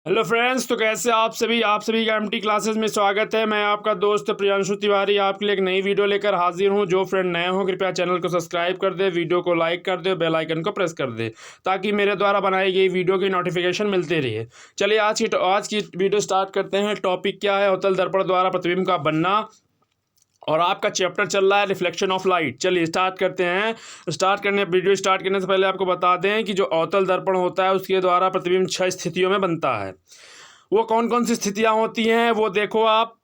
Hello friends, तो कैसे आप सभी का एमटी क्लासेस में स्वागत है। मैं आपका दोस्त प्रियांशु तिवारी आपके लिए एक नई वीडियो लेकर हाजिर हूं। जो फ्रेंड नए हो कृपया चैनल को सब्सक्राइब कर दे, वीडियो को लाइक कर दे, बेल आइकन को प्रेस कर दे ताकि मेरे द्वारा बनाई गई वीडियो की नोटिफिकेशन मिलती रहे। चलिए आज की वीडियो स्टार्ट करते हैं। टॉपिक क्या है? अवतल दर्पण द्वारा प्रतिबिंब का बनना, और आपका चैप्टर चल रहा है रिफ्लेक्शन ऑफ लाइट। चलिए स्टार्ट करते हैं। वीडियो स्टार्ट करने से पहले आपको बता दें कि जो अवतल दर्पण होता है उसके द्वारा प्रतिबिंब 6 स्थितियों में बनता है। वो कौन कौन सी स्थितियां होती हैं वो देखो आप।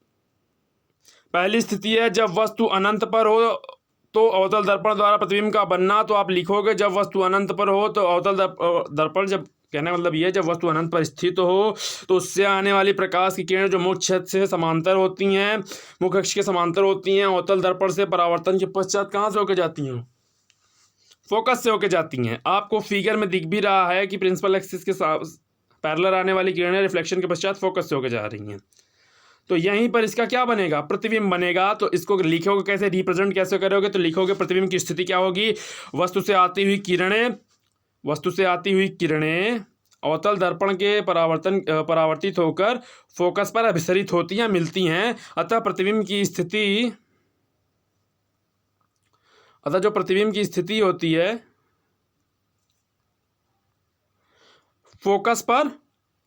पहली स्थिति है जब वस्तु अनंत पर हो तो अवतल दर्पण द्वारा प्रतिबिंब का बनना। तो आप लिखोगे जब वस्तु अनंत पर हो तो अवतल दर्पण, जब कहने का मतलब ये है जब वस्तु अनंत पर स्थित हो तो उससे आने वाली प्रकाश की किरणें जो मुख्य अक्ष से समांतर होती हैं, मुख्य अक्ष के समांतर होती हैं, अवतल दर्पण से परावर्तन के पश्चात कहाँ से होकर जाती हैं? फोकस से होकर जाती हैं। आपको फिगर में दिख भी रहा है कि प्रिंसिपल एक्सिस के पैरेलल आने वाली किरणें रिफ्लेक्शन के पश्चात फोकस से होकर जा रही हैं। तो यहीं पर इसका क्या बनेगा? प्रतिबिंब बनेगा। तो इसको लिखोगे कैसे, रिप्रेजेंट कैसे करोगे? तो लिखोगे प्रतिबिंब की स्थिति क्या होगी? वस्तु से आती हुई किरणें अवतल दर्पण के परावर्तित होकर फोकस पर अभिसरित होती हैं, मिलती हैं। अतः जो प्रतिबिंब की स्थिति होती है फोकस पर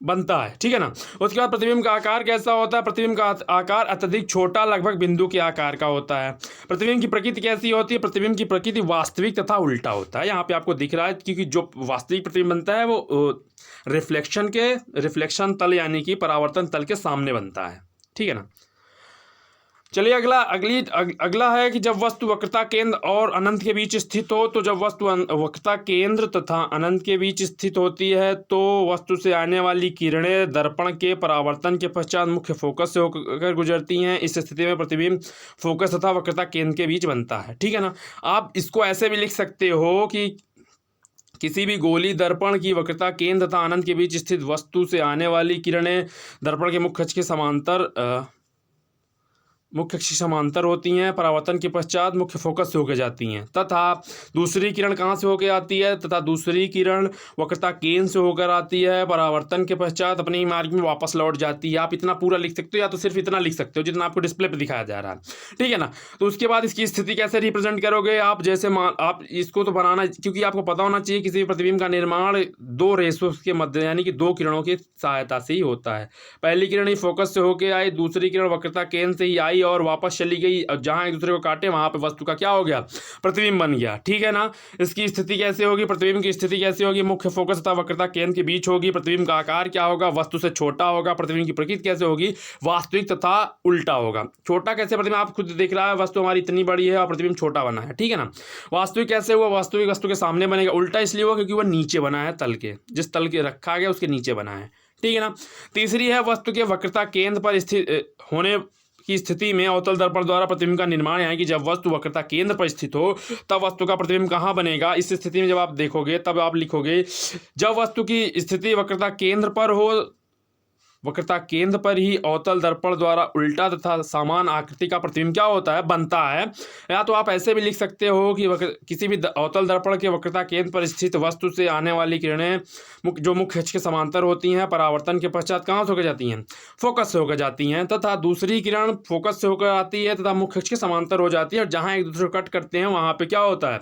बनता है, ठीक है ना। उसके बाद प्रतिबिंब का आकार कैसा होता है? प्रतिबिंब का आकार अत्यधिक छोटा, लगभग बिंदु के आकार का होता है। प्रतिबिंब की प्रकृति कैसी होती है? प्रतिबिंब की प्रकृति वास्तविक तथा उल्टा होता है। यहाँ पे आपको दिख रहा है क्योंकि जो वास्तविक प्रतिबिंब बनता है वो रिफ्लेक्शन तल यानी कि परावर्तन तल के सामने बनता है, ठीक है ना। चलिए अगला है कि जब वस्तु वक्रता केंद्र और अनंत के बीच स्थित हो। तो जब वस्तु वक्रता केंद्र तथा अनंत के बीच स्थित होती है तो वस्तु से आने वाली किरणें दर्पण के परावर्तन के पश्चात मुख्य फोकस से होकर गुजरती हैं। इस स्थिति में प्रतिबिंब फोकस तथा वक्रता केंद्र के बीच बनता है, ठीक है ना। आप इसको ऐसे भी लिख सकते हो कि किसी भी गोली दर्पण की वक्रता केंद्र तथा अनंत के बीच स्थित वस्तु से आने वाली किरणें दर्पण के मुख्य अक्ष के समांतर होती हैं, परावर्तन के पश्चात मुख्य फोकस से होकर जाती हैं। तथा दूसरी किरण कहाँ से होकर आती है? तथा दूसरी किरण वक्रता केंद्र से होकर आती है, परावर्तन के पश्चात अपने ही मार्ग में वापस लौट जाती है। आप इतना पूरा लिख सकते हो या तो सिर्फ इतना लिख सकते हो जितना आपको डिस्प्ले पर दिखाया जा रहा है, ठीक है ना। तो उसके बाद इसकी स्थिति कैसे रिप्रेजेंट करोगे आप? जैसे आप इसको तो बनाना, क्योंकि आपको पता होना चाहिए किसी भी प्रतिबिंब का निर्माण दो रेशों के मध्य यानी कि दो किरणों की सहायता से ही होता है। पहली किरण ही फोकस से होकर आई, दूसरी किरण वक्रता केंद्र से ही आई और वापस चली गई। जहां एक दूसरे को काटे वहां पे वस्तु का क्या हो गया? प्रतिबिंब बन गया, ठीक है ना। इसकी स्थिति कैसे होगी? प्रतिबिंब की स्थिति कैसे होगी? मुख्य फोकस तथा वक्रता केंद्र के बीच होगी। प्रतिबिंब का आकार क्या होगा? वस्तु से छोटा होगा। प्रतिबिंब की प्रकृति कैसे होगी? वास्तविक तथा उल्टा होगा। छोटा कैसे? प्रतिबिंब आप खुद देख रहा है, वस्तु हमारी इतनी बड़ी है और प्रतिबिंब छोटा बना है, ठीक है ना। वास्तविक कैसे हुआ? वास्तविक वस्तु के सामने बनेगा। उल्टा इसलिए हुआ क्योंकि वह नीचे बना है, तल के, जिस तल के रखा गया उसके नीचे बना है, ठीक है ना। तीसरी है वस्तु के वक्रता केंद्र पर स्थित होने की स्थिति में अवतल दर्पण द्वारा प्रतिबिंब का निर्माण है कि जब वस्तु वक्रता केंद्र पर स्थित हो तब वस्तु का प्रतिबिंब कहाँ बनेगा? इस स्थिति में जब आप देखोगे तब आप लिखोगे जब वस्तु की स्थिति वक्रता केंद्र पर हो, वक्रता केंद्र पर ही अवतल दर्पण द्वारा उल्टा तथा समान आकृति का प्रतिबिंब क्या होता है? बनता है। या तो आप ऐसे भी लिख सकते हो कि किसी भी अवतल दर्पण के वक्रता केंद्र पर स्थित वस्तु से आने वाली किरणें जो मुख्य अक्ष के समांतर होती हैं, परावर्तन के पश्चात कहाँ से होकर जाती हैं? फोकस से होकर जाती हैं। तथा दूसरी किरण फोकस से होकर आती है तथा मुख्य अक्ष के समांतर हो जाती है और जहाँ एक दूसरे को कट करते हैं वहाँ पे क्या होता है?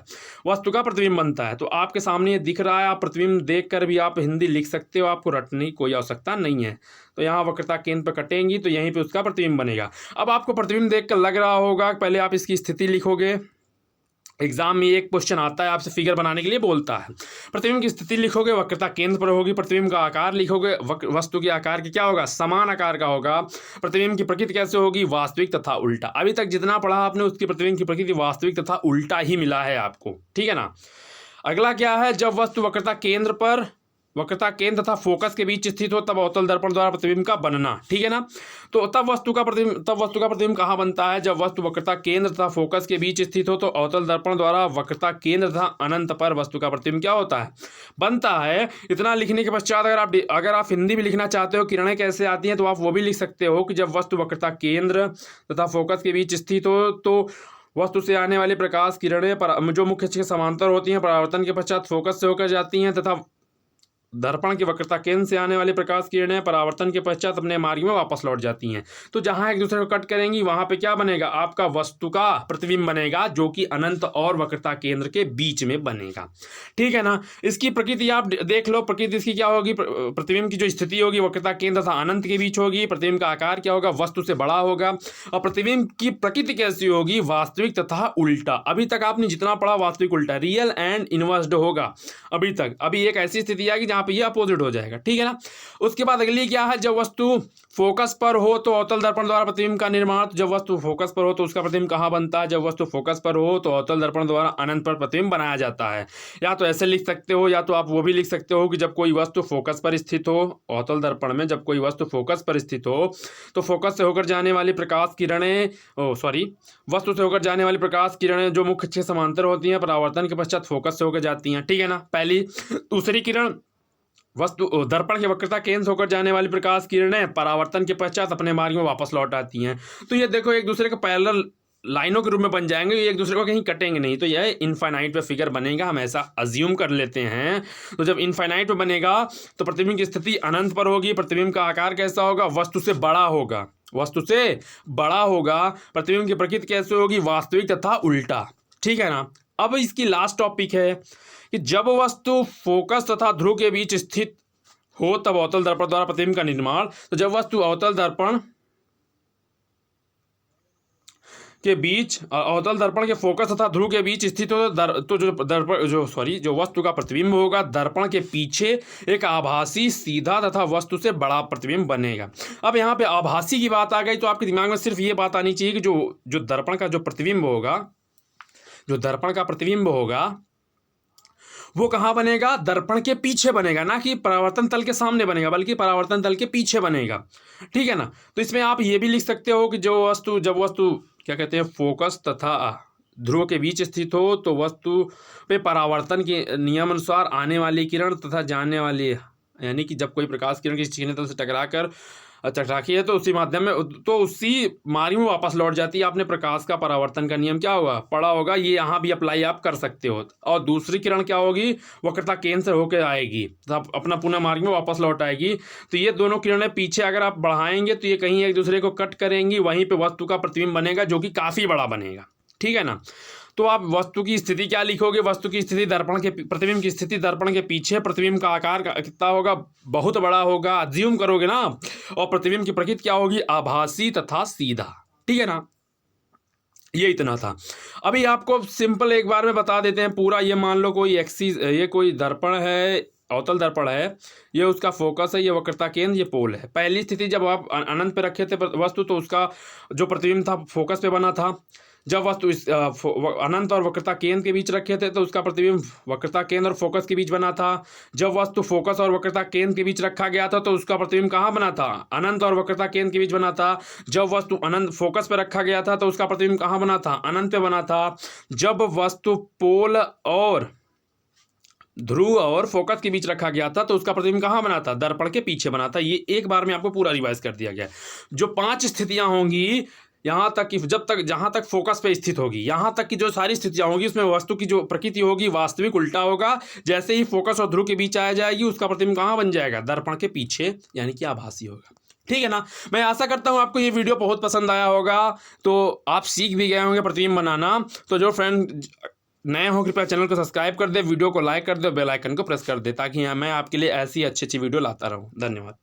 वस्तु का प्रतिबिंब बनता है। तो आपके सामने ये दिख रहा है, आप प्रतिबिंब देख कर भी आप हिंदी लिख सकते हो, आपको रटने की कोई आवश्यकता नहीं है। तो यहाँ वक्रता केंद्र पर कटेंगी तो यहीं पे उसका प्रतिबिंब बनेगा। अब आपको प्रतिबिंब देखकर लग रहा होगा, पहले आप इसकी स्थिति लिखोगे। एग्जाम में एक क्वेश्चन आता है, आपसे फिगर बनाने के लिए बोलता है। प्रतिबिंब की स्थिति लिखोगे, वक्रता केंद्र पर होगी। प्रतिबिंब का आकार लिखोगे, वस्तु के आकार की क्या होगा? समान आकार का होगा। प्रतिबिंब की प्रकृति कैसे होगी? वास्तविक तथा उल्टा। अभी तक जितना पढ़ा आपने उसकी प्रतिबिंब की प्रकृति वास्तविक तथा उल्टा ही मिला है आपको, ठीक है ना। अगला क्या है? जब वस्तु वक्रता केंद्र तथा फोकस के बीच स्थित हो तब अवतल दर्पण द्वारा प्रतिबिंब का बनना, ठीक है ना। तो तब वस्तु का प्रतिबिंब कहाँ बनता है? जब वस्तु वक्रता केंद्र तथा फोकस के बीच स्थित हो तो अवतल दर्पण द्वारा वक्रता केंद्र तथा अनंत पर वस्तु का प्रतिबिंब क्या होता है? बनता है। इतना लिखने के पश्चात अगर आप हिंदी में लिखना चाहते हो किरणें कैसे आती हैं तो आप वो भी लिख सकते हो कि जब वस्तु वक्रता केंद्र तथा फोकस के बीच स्थित हो तो वस्तु से आने वाली प्रकाश किरणें जो मुख्य अक्ष के समांतर होती हैं, परावर्तन के पश्चात फोकस से होकर जाती हैं तथा दर्पण की वक्रता केंद्र से आने वाली प्रकाश किरणें परावर्तन के पश्चात अपने मार्ग में वापस लौट जाती हैं। तो जहां एक दूसरे को कट करेंगी वहां पे क्या बनेगा, आपका वस्तु का प्रतिबिंब बनेगा जो कि अनंत और वक्रता केंद्र के बीच में बनेगा। ठीक है ना। इसकी प्रकृति आप देख लो, प्रकृति इसकी क्या होगी, प्रतिबिंब की जो स्थिति होगी वक्रता केंद्र तथा अनंत के बीच होगी। प्रतिबिंब का आकार क्या होगा, वस्तु से बड़ा होगा। और प्रतिबिंब की प्रकृति कैसी होगी, वास्तविक तथा उल्टा। अभी तक आपने जितना पढ़ा वास्तविक उल्टा, रियल एंड इनवर्स्ड होगा अभी तक। अभी एक ऐसी स्थिति आएगी जहां पे ये अपोजिट हो जाएगा। ठीक है ना। उसके बाद अगली क्या है, जब वस्तु फोकस पर हो तो अवतल दर्पण द्वारा प्रतिबिंब का निर्माण। जब वस्तु फोकस पर हो तो उसका प्रतिबिंब कहाँ बनता है, जब वस्तु फोकस पर हो तो अवतल दर्पण द्वारा अनंत पर प्रतिबिंब बनाया जाता है। या तो ऐसे लिख सकते हो, या तो आप वो भी लिख सकते हो कि जब कोई वस्तु फोकस पर स्थित हो, अवतल दर्पण में जब कोई वस्तु फोकस पर स्थित हो तो फोकस से होकर जाने वाली प्रकाश किरणें वस्तु से होकर जाने वाली प्रकाश किरणें जो मुख्य अक्ष के समांतर होती हैं परावर्तन के पश्चात फोकस से होकर जाती हैं। ठीक है ना। पहली दूसरी किरण वस्तु दर्पण की वक्रता केंद्र से होकर जाने वाली प्रकाश किरणें परावर्तन के पश्चात अपने मार्ग में वापस लौट आती हैं। तो ये देखो एक दूसरे के पैरेलल लाइनों के रूप में बन जाएंगे, ये एक दूसरे को कहीं कटेंगे नहीं। तो यह इनफाइनाइट पे फिगर बनेगा, हम ऐसा अज्यूम कर लेते हैं। तो जब इनफाइनाइट पे बनेगा तो प्रतिबिंब की स्थिति अनंत पर होगी। प्रतिबिंब का आकार कैसा होगा, वस्तु से बड़ा होगा, वस्तु से बड़ा होगा। प्रतिबिंब की प्रकृति कैसे होगी, वास्तविक तथा उल्टा। ठीक है ना। अब इसकी लास्ट टॉपिक है कि जब वस्तु फोकस तथा ध्रुव के बीच स्थित हो तब अवतल दर्पण द्वारा प्रतिबिंब का निर्माण। तो जब वस्तु अवतल दर्पण के बीच, अवतल दर्पण के फोकस तथा ध्रुव के बीच स्थित हो तो जो वस्तु का प्रतिबिंब होगा दर्पण के पीछे एक आभासी सीधा तथा वस्तु से बड़ा प्रतिबिंब बनेगा। अब यहाँ पे आभासी की बात आ गई तो आपके दिमाग में सिर्फ ये बात आनी चाहिए कि जो दर्पण का जो प्रतिबिंब होगा, जो दर्पण का प्रतिबिंब होगा वो कहाँ बनेगा, दर्पण के पीछे बनेगा, ना कि परावर्तन तल के सामने बनेगा बल्कि परावर्तन तल के पीछे बनेगा। ठीक है ना। तो इसमें आप ये भी लिख सकते हो कि जब वस्तु क्या कहते हैं फोकस तथा ध्रुव के बीच स्थित हो तो वस्तु पे परावर्तन के नियम अनुसार आने वाली किरण तथा जाने वाली, यानी कि जब कोई प्रकाश किरण किसी चीनी तल से टकराती है तो उसी माध्यम में तो उसी मार्ग में वापस लौट जाती है। आपने प्रकाश का परावर्तन का नियम क्या होगा पढ़ा होगा, ये यहाँ भी अप्लाई आप कर सकते हो। और दूसरी किरण क्या होगी, वक्रता केंद्र से होकर आएगी तब अपना पुनः मार्ग में वापस लौट आएगी। तो ये दोनों किरणें पीछे अगर आप बढ़ाएंगे तो ये कहीं एक दूसरे को कट करेंगी, वहीं पर वस्तु का प्रतिबिंब बनेगा जो कि काफ़ी बड़ा बनेगा। ठीक है ना। तो आप वस्तु की स्थिति क्या लिखोगे, वस्तु की स्थिति दर्पण के प्रतिबिंब की स्थिति दर्पण के पीछे, प्रतिबिंब का आकार कितना होगा, बहुत बड़ा होगा, अज्यूम करोगे ना। और प्रतिबिंब की प्रकृति क्या होगी, आभासी तथा सीधा। ठीक है ना। ये इतना था। अभी आपको सिंपल एक बार में बता देते हैं पूरा। ये मान लो कोई एक्सिस, ये कोई दर्पण है, अवतल दर्पण है, ये उसका फोकस है, ये वक्रता केंद्र, ये पोल है। पहली स्थिति जब आप अनंत पे रखे थे वस्तु तो उसका जो प्रतिबिंब था फोकस पे बना था। जब वस्तु अनंत और वक्रता केंद्र के बीच रखे थे तो उसका प्रतिबिंब वक्रता केंद्र और फोकस के बीच बना था। जब वस्तु फोकस और वक्रता केंद्र के बीच रखा गया था तो उसका प्रतिबिंब कहाँ बना था, अनंत और वक्रता केंद्र के बीच बना था। जब वस्तु अनंत फोकस पर रखा गया था तो उसका प्रतिबिंब कहाँ बना था, अनंत पे बना था। जब वस्तु पोल और ध्रुव और फोकस के बीच रखा गया था तो उसका प्रतिबिंब कहाँ बना था, दर्पण के पीछे बना था। ये एक बार में आपको पूरा रिवाइज कर दिया गया। जो 5 स्थितियां होंगी यहाँ तक कि जहाँ तक फोकस पे स्थित होगी, यहाँ तक की जो सारी स्थितियाँ होंगी उसमें वस्तु की जो प्रकृति होगी वास्तविक उल्टा होगा। जैसे ही फोकस और ध्रुव के बीच आ जाएगी उसका प्रतिबिंब कहाँ बन जाएगा, दर्पण के पीछे, यानी कि आभासी होगा। ठीक है ना। मैं आशा करता हूँ आपको ये वीडियो बहुत पसंद आया होगा, तो आप सीख भी गए होंगे प्रतिबिंब बनाना। तो जो फ्रेंड नए हो कृपया चैनल को सब्सक्राइब कर दे, वीडियो को लाइक कर दे, बेल आइकन को प्रेस कर दे, ताकि मैं आपके लिए ऐसी अच्छी वीडियो लाता रहूँ। धन्यवाद।